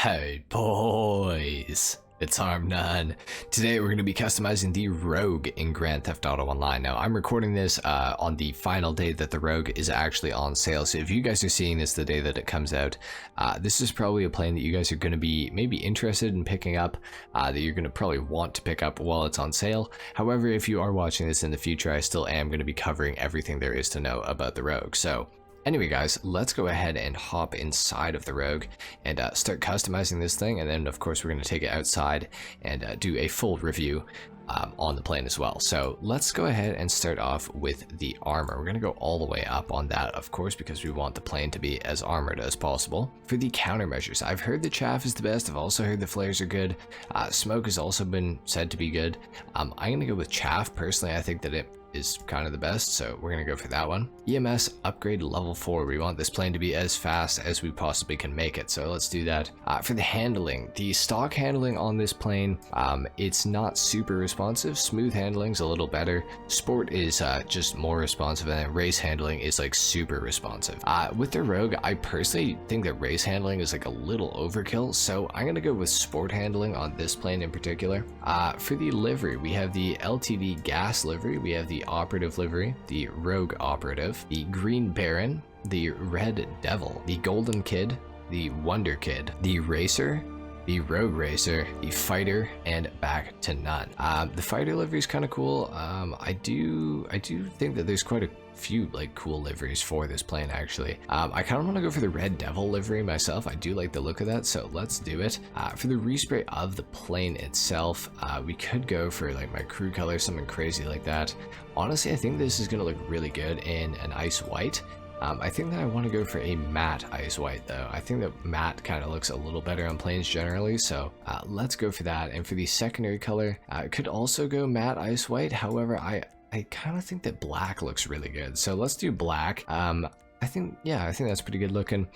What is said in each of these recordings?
Hey boys, it's HarmNone. Today we're going to be customizing the Rogue in Grand Theft Auto Online. Now I'm recording this on the final day that the Rogue is actually on sale, so if you guys are seeing this the day that it comes out, this is probably a plane that you guys are going to be maybe interested in picking up, that you're going to probably want to pick up while it's on sale. However, if you are watching this in the future, I still am going to be covering everything there is to know about the Rogue. So anyway guys, let's go ahead and hop inside of the Rogue and start customizing this thing, and then of course we're going to take it outside and do a full review on the plane as well. So let's go ahead and start off with the armor. We're going to go all the way up on that, of course, because we want the plane to be as armored as possible. For the countermeasures, I've heard the chaff is the best. I've also heard the flares are good. Smoke has also been said to be good. I'm going to go with chaff. Personally, I think that it is kind of the best, so we're gonna go for that one. EMS upgrade level 4. We want this plane to be as fast as we possibly can make it, so let's do that. For the handling, the stock handling on this plane, it's not super responsive. Smooth handling's a little better. Sport is just more responsive, and then race handling is like super responsive. With the Rogue, I personally think that race handling is like a little overkill, so I'm gonna go with sport handling on this plane in particular. For the livery, we have the LTD gas livery, we have the operative livery, the Rogue operative, the Green Baron, the Red Devil, the Golden Kid, the Wonder Kid, the Racer, the Rogue Racer, the Fighter, and back to none. The Fighter livery is kind of cool. I do think that there's quite a few like cool liveries for this plane actually. I kind of want to go for the Red Devil livery myself. I do like the look of that, so let's do it. For the respray of the plane itself, we could go for like my crew color, something crazy like that. Honestly, I think this is going to look really good in an ice white. I think that I want to go for a matte ice white though. I think that matte kind of looks a little better on planes generally, so let's go for that. And for the secondary color, I could also go matte ice white. However, I kind of think that black looks really good, so let's do black. I think that's pretty good looking.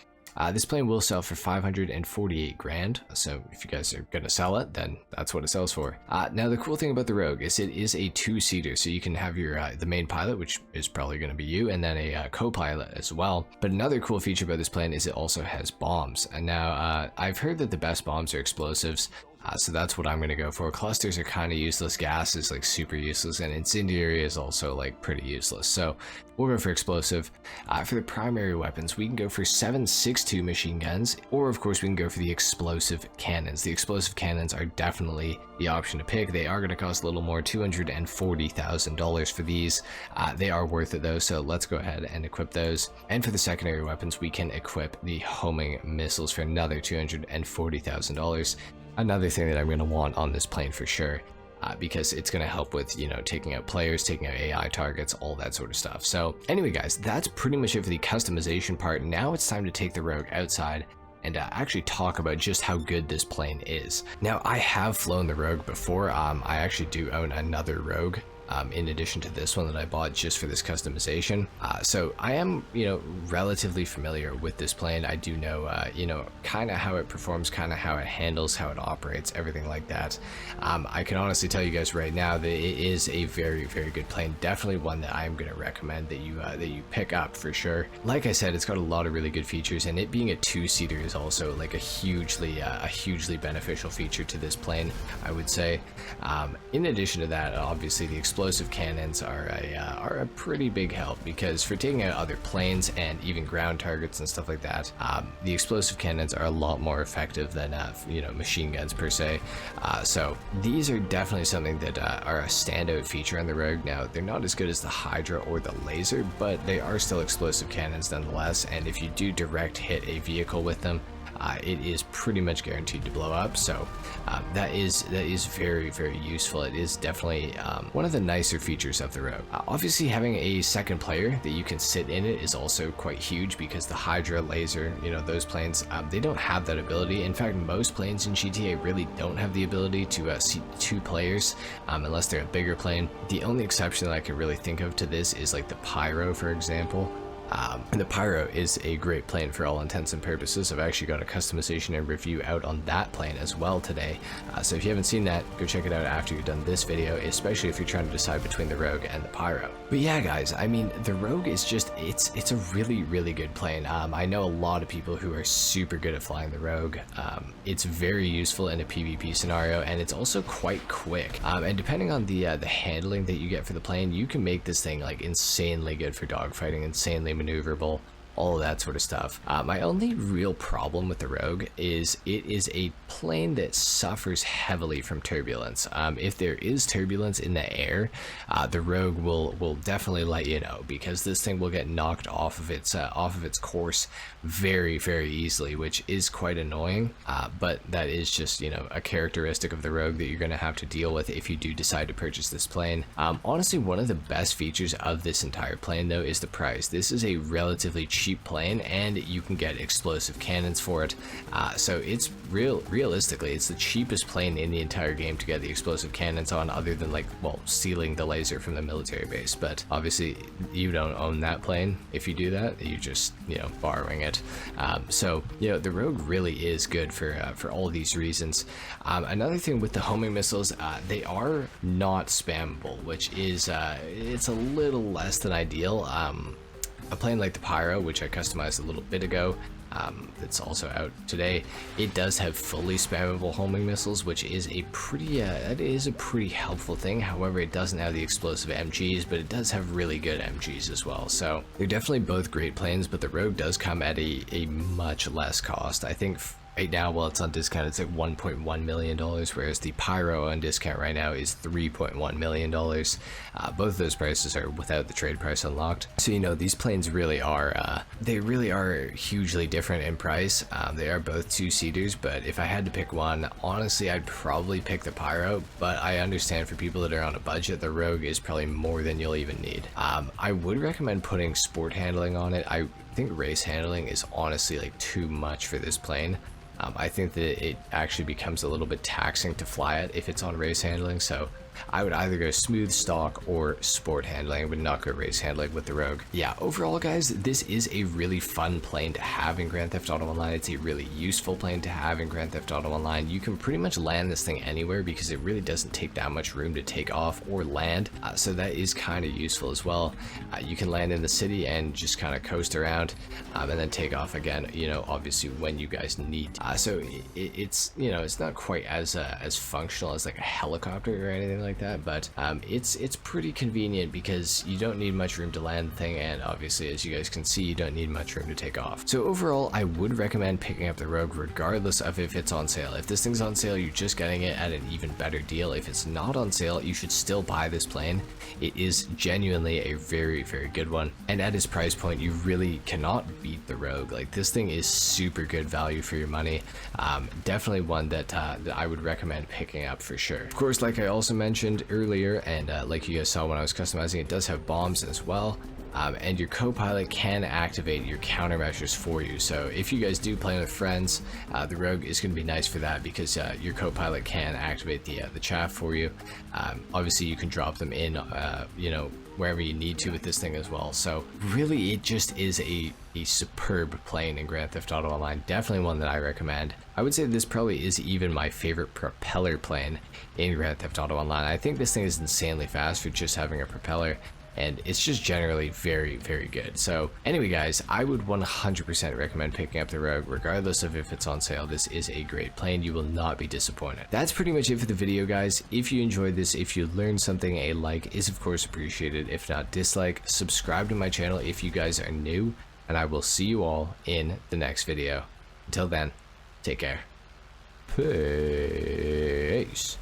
This plane will sell for 548 grand, so if you guys are gonna sell it, then that's what it sells for. Now the cool thing about the Rogue is it is a two-seater, so you can have your the main pilot, which is probably gonna be you, and then a co-pilot as well. But another cool feature about this plane is it also has bombs, and now I've heard that the best bombs are explosives. So that's what I'm going to go for. Clusters are kind of useless, gas is like super useless, and incendiary is also like pretty useless. So we'll go for explosive. For the primary weapons, we can go for 7.62 machine guns, or of course we can go for the explosive cannons. The explosive cannons are definitely the option to pick. They are going to cost a little more, $240,000 for these. They are worth it though, so let's go ahead and equip those. And for the secondary weapons, we can equip the homing missiles for another $240,000. Another thing that I'm going to want on this plane for sure, because it's going to help with, you know, taking out players, taking out AI targets, all that sort of stuff. So anyway guys, that's pretty much it for the customization part. Now it's time to take the Rogue outside and actually talk about just how good this plane is. Now I have flown the Rogue before. I actually do own another Rogue in addition to this one that I bought just for this customization. So I am, you know, relatively familiar with this plane. I do know, you know, kind of how it performs, kind of how it handles, how it operates, everything like that. I can honestly tell you guys right now that it is a very, very good plane. Definitely one that I am going to recommend that you pick up for sure. Like I said, it's got a lot of really good features, and it being a two-seater is also like a hugely beneficial feature to this plane, I would say. In addition to that, obviously the explosive cannons are a pretty big help, because for taking out other planes and even ground targets and stuff like that, the explosive cannons are a lot more effective than you know, machine guns per se. So these are definitely something that are a standout feature on the Rogue. Now they're not as good as the Hydra or the laser, but they are still explosive cannons nonetheless, and if you do direct hit a vehicle with them, it is pretty much guaranteed to blow up. So that is very, very useful. It is definitely one of the nicer features of the Rogue. Obviously having a second player that you can sit in it is also quite huge, because the Hydra, laser, you know, those planes, they don't have that ability. In fact, most planes in GTA really don't have the ability to seat two players unless they're a bigger plane. The only exception that I can really think of to this is like the Pyro, for example. And the Pyro is a great plane for all intents and purposes. I've actually got a customization and review out on that plane as well today. So if you haven't seen that, go check it out after you've done this video, especially if you're trying to decide between the Rogue and the Pyro. But yeah, guys, I mean, the Rogue is just, it's a really, really good plane. I know a lot of people who are super good at flying the Rogue. It's very useful in a PvP scenario, and it's also quite quick. And depending on the handling that you get for the plane, you can make this thing like insanely good for dogfighting, insanely maneuverable, all of that sort of stuff. My only real problem with the Rogue is it is a plane that suffers heavily from turbulence. If there is turbulence in the air, the Rogue will definitely let you know, because this thing will get knocked off of its course very, very easily, which is quite annoying. But that is just, you know, a characteristic of the Rogue that you're going to have to deal with if you do decide to purchase this plane. Honestly, one of the best features of this entire plane though is the price. This is a relatively cheap plane, and you can get explosive cannons for it. So it's realistically, it's the cheapest plane in the entire game to get the explosive cannons on, other than, like, well, stealing the laser from the military base. But obviously you don't own that plane. If you do that, you just, you know, borrowing it. So, you know, the Rogue really is good for all these reasons. Another thing with the homing missiles, they are not spammable, which is it's a little less than ideal. A plane like the Pyro, which I customized a little bit ago, it's also out today, it does have fully spammable homing missiles, which is a pretty helpful thing. However, it doesn't have the explosive MGs, but it does have really good MGs as well. So they're definitely both great planes, but the Rogue does come at a much less cost. I think right now, while it's on discount, it's at $1.1 million, whereas the Pyro on discount right now is $3.1 million. Both of those prices are without the trade price unlocked. So, you know, these planes really are, they really are hugely different in price. They are both two-seaters, but if I had to pick one, honestly, I'd probably pick the Pyro, but I understand for people that are on a budget, the Rogue is probably more than you'll even need. I would recommend putting sport handling on it. I think race handling is honestly like too much for this plane. I think that it actually becomes a little bit taxing to fly it if it's on race handling, so I would either go smooth stock or sport handling. I would not go race handling with the Rogue. Yeah, overall, guys, this is a really fun plane to have in Grand Theft Auto Online. It's a really useful plane to have in Grand Theft Auto Online. You can pretty much land this thing anywhere because it really doesn't take that much room to take off or land, so that is kind of useful as well. You can land in the city and just kind of coast around, and then take off again, you know, obviously when you guys need. So it's, you know, it's not quite as functional as like a helicopter or anything like that, but it's pretty convenient because you don't need much room to land the thing, and obviously, as you guys can see, you don't need much room to take off. So overall, I would recommend picking up the Rogue regardless of if it's on sale. If this thing's on sale, you're just getting it at an even better deal. If it's not on sale, you should still buy this plane. It is genuinely a very, very good one, and at its price point, you really cannot beat the Rogue. Like, this thing is super good value for your money. Definitely one that I would recommend picking up for sure. Of course, like I also mentioned earlier, and like you guys saw when I was customizing, it does have bombs as well. And your co-pilot can activate your countermeasures for you. So if you guys do play with friends, the Rogue is going to be nice for that, because your co-pilot can activate the chaff for you. Obviously, you can drop them in, you know, wherever you need to with this thing as well. So really, it just is a superb plane in Grand Theft Auto Online. Definitely one that I recommend. I would say this probably is even my favorite propeller plane in Grand Theft Auto Online. I think this thing is insanely fast for just having a propeller, and it's just generally very, very good. So anyway, guys, I would 100% recommend picking up the Rogue regardless of if it's on sale. This is a great plane. You will not be disappointed. That's pretty much it for the video, guys. If you enjoyed this, if you learned something, a like is of course appreciated. If not, dislike. Subscribe to my channel if you guys are new, and I will see you all in the next video. Until then, take care. Peace.